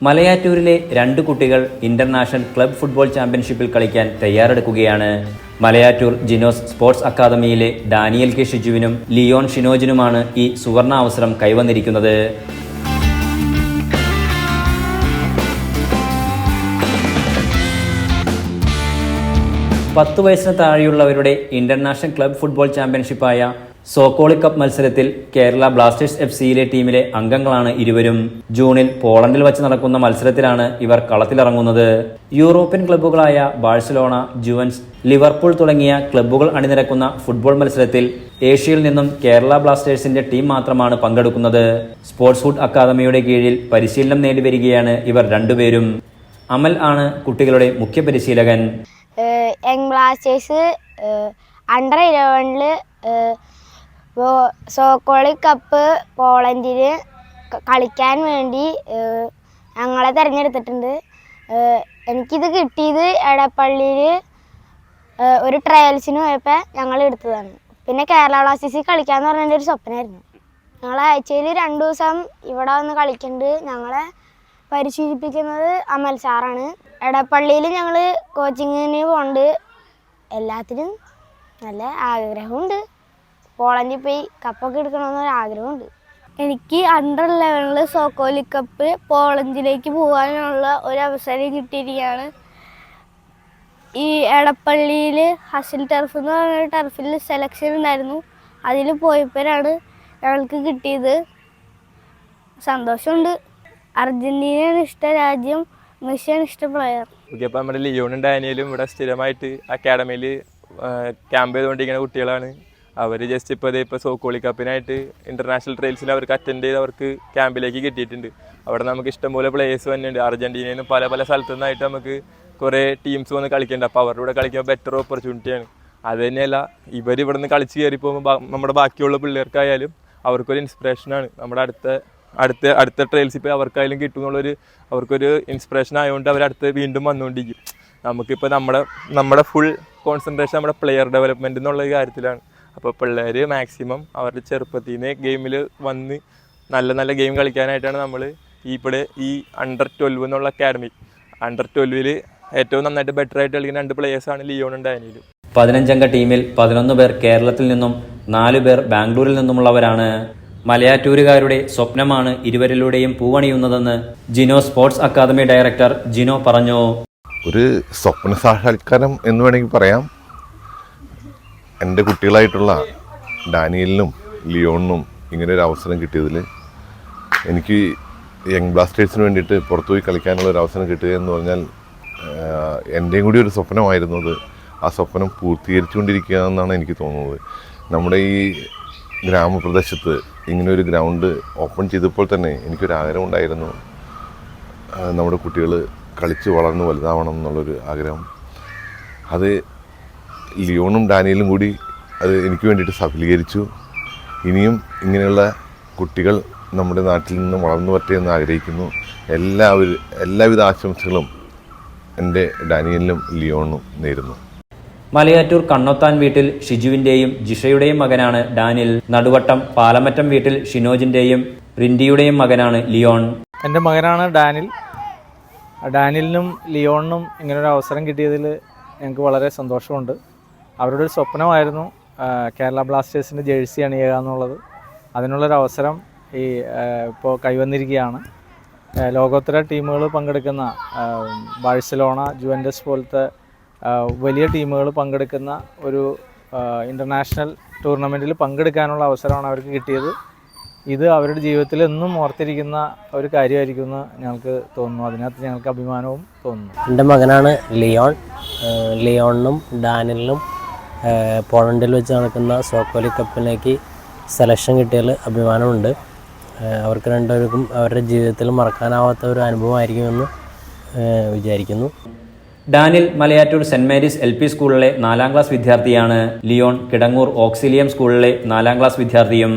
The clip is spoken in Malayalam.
മലയാറ്റൂരിലെ 2 കുട്ടികൾ ഇന്റർനാഷണൽ ക്ലബ് ഫുട്ബോൾ ചാമ്പ്യൻഷിപ്പിൽ കളിക്കാൻ തയ്യാറെടുക്കുകയാണ്. മലയാറ്റൂർ ജിനോസ് സ്പോർട്സ് അക്കാദമിയിലെ ഡാനിയൽ കെ ഷിജുവിനും ലിയോൺ ഷിനോജിനുമാണ് ഈ സുവർണ അവസരം കൈവന്നിരിക്കുന്നത്. പത്ത് വയസ്സിന് താഴെയുള്ളവരുടെ ഇന്റർനാഷണൽ ക്ലബ് ഫുട്ബോൾ ചാമ്പ്യൻഷിപ്പായ സോക്കോളി കപ്പ് മത്സരത്തിൽ കേരള ബ്ലാസ്റ്റേഴ്സ് FC ടീമിലെ അംഗങ്ങളാണ് ഇരുവരും. ജൂണിൽ പോളണ്ടിൽ വച്ച് നടക്കുന്ന മത്സരത്തിലാണ് ഇവർ കളത്തിലിറങ്ങുന്നത്. യൂറോപ്യൻ ക്ലബ്ബുകളായ ബാഴ്സലോണ, ജുവൻസ്, ലിവർപൂൾ തുടങ്ങിയ ക്ലബ്ബുകൾ അണിനിരക്കുന്ന ഫുട്ബോൾ മത്സരത്തിൽ ഏഷ്യയിൽ നിന്നും കേരള ബ്ലാസ്റ്റേഴ്സിന്റെ ടീം മാത്രമാണ് പങ്കെടുക്കുന്നത്. സ്പോർട്സ് ഹുഡ് അക്കാദമിയുടെ കീഴിൽ പരിശീലനം നേടിവരികയാണ് ഇവർ രണ്ടുപേരും. അമൽ ആണ് കുട്ടികളുടെ മുഖ്യ പരിശീലകൻ. യങ് ബ്ലാസ്റ്റേഴ്സ് അണ്ടർ 11 സോക്കോളി കപ്പ് പോളണ്ടിൽ കളിക്കാൻ വേണ്ടി ഞങ്ങളെ തിരഞ്ഞെടുത്തിട്ടുണ്ട്. എനിക്കിത് കിട്ടിയത് എടപ്പള്ളിയിൽ ഒരു ട്രയൽസിന് പോയപ്പോൾ ഞങ്ങൾ എടുത്തതാണ്. പിന്നെ കേരള ബ്ലാസ്റ്റേഴ്സിൽ കളിക്കാമെന്ന് പറഞ്ഞ എൻ്റെ ഒരു സ്വപ്നമായിരുന്നു. ഞങ്ങൾ ആഴ്ചയിൽ 2 ദിവസം ഇവിടെ വന്ന് കളിക്കുന്നുണ്ട്. ഞങ്ങളെ പരിശീലിപ്പിക്കുന്നത് അമൽ സാറാണ്. എടപ്പള്ളിയിൽ ഞങ്ങൾ കോച്ചിങ്ങിന് പോകുന്നുണ്ട്. എല്ലാത്തിനും നല്ല ആഗ്രഹമുണ്ട്. പോളണ്ടിൽ പോയി കപ്പൊക്കെ എടുക്കണമെന്നൊരു ആഗ്രഹമുണ്ട്. എനിക്ക് അണ്ടർ 11 സോക്കോലി കപ്പ് പോളണ്ടിലേക്ക് പോകാനുള്ള ഒരു അവസരം കിട്ടിയിരിക്കുകയാണ്. ഈ എടപ്പള്ളിയിൽ ഹസിൽ ടർഫ് എന്ന് പറഞ്ഞ ടർഫിൽ സെലക്ഷൻ ഉണ്ടായിരുന്നു. അതിൽ പോയപ്പോഴാണ് ഞങ്ങൾക്ക് കിട്ടിയത്. സന്തോഷമുണ്ട്. അർജൻറ്റീനയാണ് ഇഷ്ട രാജ്യം, മെസ്സിയാണ് ഇഷ്ട പ്ലെയർ. ഓക്കെ, അപ്പോൾ നമ്മുടെ ലിയോണും ഡാനിയലും ഇവിടെ സ്ഥിരമായിട്ട് അക്കാഡമിയിൽ ക്യാമ്പ് ചെയ്തുകൊണ്ടിരിക്കുന്ന കുട്ടികളാണ്. അവർ ജസ്റ്റ് ഇപ്പോൾ സോക്കോളി കപ്പിനായിട്ട് ഇൻ്റർനാഷണൽ ട്രയൽസിൽ അവർക്ക് അറ്റൻഡ് ചെയ്ത് അവർക്ക് ക്യാമ്പിലേക്ക് കിട്ടിയിട്ടുണ്ട്. അവിടെ നമുക്ക് ഇഷ്ടംപോലെ പ്ലേയേഴ്സ് തന്നെയുണ്ട്. അർജൻറ്റീനയിൽ നിന്ന് പല സ്ഥലത്തു നിന്നായിട്ട് നമുക്ക് കുറേ ടീംസ് വന്ന് കളിക്കുന്നുണ്ട്. അപ്പോൾ അവരുടെ കൂടെ കളിക്കാൻ ബെറ്റർ ഓപ്പർച്യൂണിറ്റിയാണ്. അത് തന്നെയല്ല, ഇവർ ഇവിടെ നിന്ന് കളിച്ച് കയറി പോകുമ്പോൾ നമ്മുടെ ബാക്കിയുള്ള പിള്ളേർക്കായാലും അവർക്കൊരു ഇൻസ്പിറേഷനാണ്. നമ്മുടെ അടുത്ത ട്രയൽസ് ഇപ്പോൾ അവർക്കായാലും കിട്ടും എന്നുള്ളൊരു അവർക്കൊരു ഇൻസ്പിറേഷൻ ആയതുകൊണ്ട് അവർ വീണ്ടും വന്നുകൊണ്ടിരിക്കും. നമുക്കിപ്പോൾ നമ്മുടെ ഫുൾ കോൺസെൻട്രേഷൻ നമ്മുടെ പ്ലെയർ ഡെവലപ്മെൻറ്റ് എന്നുള്ള കാര്യത്തിലാണ്. അപ്പോൾ പിള്ളേർ മാക്സിമം അവരുടെ ചെറുപ്പത്തിൽ നിന്ന് ഗെയിമിൽ വന്ന് നല്ല ഗെയിം കളിക്കാനായിട്ടാണ് നമ്മൾ ഈ അണ്ടർ 12 എന്നുള്ള അക്കാഡമി. അണ്ടർ 12 ഏറ്റവും നന്നായിട്ട് ബെറ്റർ ആയിട്ട് കളിക്കുന്ന 2 പ്ലേയേഴ്സാണ് ലിയോണും ഡാനിയലും. 15 ടീമിൽ 11 പേർ കേരളത്തിൽ നിന്നും 4 പേർ ബാംഗ്ലൂരിൽ നിന്നുമുള്ളവരാണ്. മലയാറ്റൂരുകാരുടെ സ്വപ്നമാണ് ഇരുവരിലൂടെയും പൂവണിയുന്നതെന്ന് Jino sports academy director Jino പറഞ്ഞു. ഒരു സ്വപ്ന സാക്ഷാത്കാരം എന്ന് വേണമെങ്കിൽ പറയാം. എൻ്റെ കുട്ടികളായിട്ടുള്ള ഡാനിയലിനും ലിയോണിനും ഇങ്ങനെ ഒരു അവസരം കിട്ടിയതിൽ എനിക്ക് യങ് ബ്ലാസ്റ്റേഴ്സിന് വേണ്ടിയിട്ട് പുറത്തുപോയി കളിക്കാനുള്ള ഒരു അവസരം കിട്ടുക എന്ന് പറഞ്ഞാൽ എൻ്റെയും കൂടി ഒരു സ്വപ്നമായിരുന്നു. അത് ആ സ്വപ്നം പൂർത്തീകരിച്ചുകൊണ്ടിരിക്കുക എന്നാണ് എനിക്ക് തോന്നുന്നത്. നമ്മുടെ ഈ ഗ്രാമപ്രദേശത്ത് ഇങ്ങനെ ഒരു ഗ്രൗണ്ട് ഓപ്പൺ ചെയ്തപ്പോൾ തന്നെ എനിക്കൊരാഗ്രഹം ഉണ്ടായിരുന്നു. നമ്മുടെ കുട്ടികൾ കളിച്ച് വളർന്ന് വലുതാവണം എന്നുള്ളൊരു ആഗ്രഹം. അത് ലിയോണും ഡാനിയലും കൂടി അത് എനിക്ക് വേണ്ടിയിട്ട് സഫലീകരിച്ചു. ഇനിയും ഇങ്ങനെയുള്ള കുട്ടികൾ നമ്മുടെ നാട്ടിൽ നിന്ന് വളർന്നു വരട്ടെ എന്ന് ആഗ്രഹിക്കുന്നു. എല്ലാവിധ ആശംസകളും എൻ്റെ ഡാനിയലിനും ലിയോണും നേരുന്നു. മലയാറ്റൂർ കണ്ണൊത്താൻ വീട്ടിൽ ഷിജുവിന്റെയും ജിഷയുടെയും മകനാണ് ഡാനിൽ. നടുവട്ടം പാലമറ്റം വീട്ടിൽ ഷിനോജിന്റെയും റിൻഡിയുടെയും മകനാണ് ലിയോൺ. എൻ്റെ മകനാണ് ഡാനിൽ. ഡാനിലിനും ലിയോണിനും ഇങ്ങനൊരു അവസരം കിട്ടിയതിൽ ഞങ്ങൾക്ക് വളരെ സന്തോഷമുണ്ട്. അവരുടെ ഒരു സ്വപ്നമായിരുന്നു കേരള ബ്ലാസ്റ്റേഴ്സിൻ്റെ ജേഴ്സി അണിയുക എന്നുള്ളത്. അതിനുള്ളൊരു അവസരം ഇപ്പോൾ കൈവന്നിരിക്കുകയാണ്. ലോകോത്തര ടീമുകൾ പങ്കെടുക്കുന്ന ബാഴ്സലോണ, ജുവൻറ്റസ് പോലത്തെ വലിയ ടീമുകൾ പങ്കെടുക്കുന്ന ഒരു ഇൻ്റർനാഷണൽ ടൂർണമെൻറ്റിൽ പങ്കെടുക്കാനുള്ള അവസരമാണ് അവർക്ക് കിട്ടിയത്. ഇത് അവരുടെ ജീവിതത്തിൽ എന്നും ഓർത്തിരിക്കുന്ന ഒരു കാര്യമായിരിക്കുമെന്ന് ഞങ്ങൾക്ക് തോന്നുന്നു. അതിനകത്ത് ഞങ്ങൾക്ക് അഭിമാനവും തോന്നുന്നു. എൻ്റെ മകനാണ് ലിയോൺ. ലിയോണിനും ഡാനിലിനും പോളണ്ടിൽ വെച്ച് നടക്കുന്ന സോക്കോലി കപ്പിലേക്ക് സെലക്ഷൻ കിട്ടിയതിൽ അഭിമാനമുണ്ട്. അവർക്ക് രണ്ടുപേർക്കും അവരുടെ ജീവിതത്തിൽ മറക്കാനാവാത്ത ഒരു അനുഭവമായിരിക്കുമെന്ന് വിചാരിക്കുന്നു. Danil Malayattoor Saint Mary's LP സ്കൂളിലെ 4ാം ക്ലാസ് വിദ്യാർത്ഥിയാണ്. ലിയോൺ കിടങ്ങൂർ ഓക്സിലിയം സ്കൂളിലെ 4ാം ക്ലാസ് വിദ്യാർത്ഥിയും.